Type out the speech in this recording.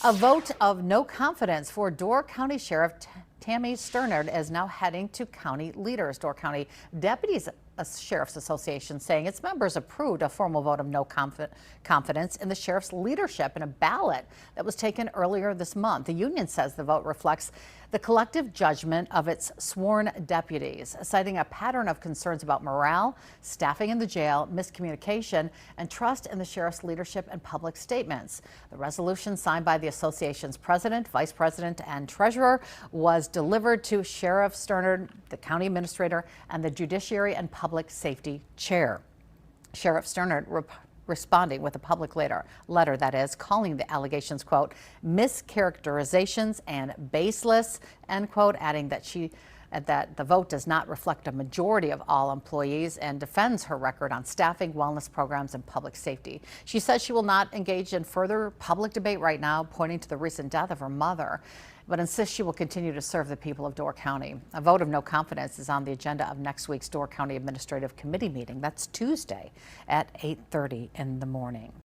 A vote of no confidence for Door County Sheriff Tammy Sternard is now heading to county leaders. Door County Deputies Sheriff's Association saying its members approved a formal vote of no confidence in the sheriff's leadership in a ballot that was taken earlier this month. The union says the vote reflects the collective judgment of its sworn deputies, citing a pattern of concerns about morale, staffing in the jail, miscommunication, and trust in the sheriff's leadership and public statements. The resolution, signed by the association's president, vice president, and treasurer, was delivered to Sheriff Sternard, the county administrator, and the judiciary and public safety chair. Sheriff Sternard responding with a public letter that is, calling the allegations, quote, mischaracterizations and baseless, end quote, adding that the vote does not reflect a majority of all employees, and defends her record on staffing, wellness programs, and public safety. She says she will not engage in further public debate right now, pointing to the recent death of her mother, but insists she will continue to serve the people of Door County. A vote of no confidence is on the agenda of next week's Door County Administrative Committee meeting. That's Tuesday at 8:30 in the morning.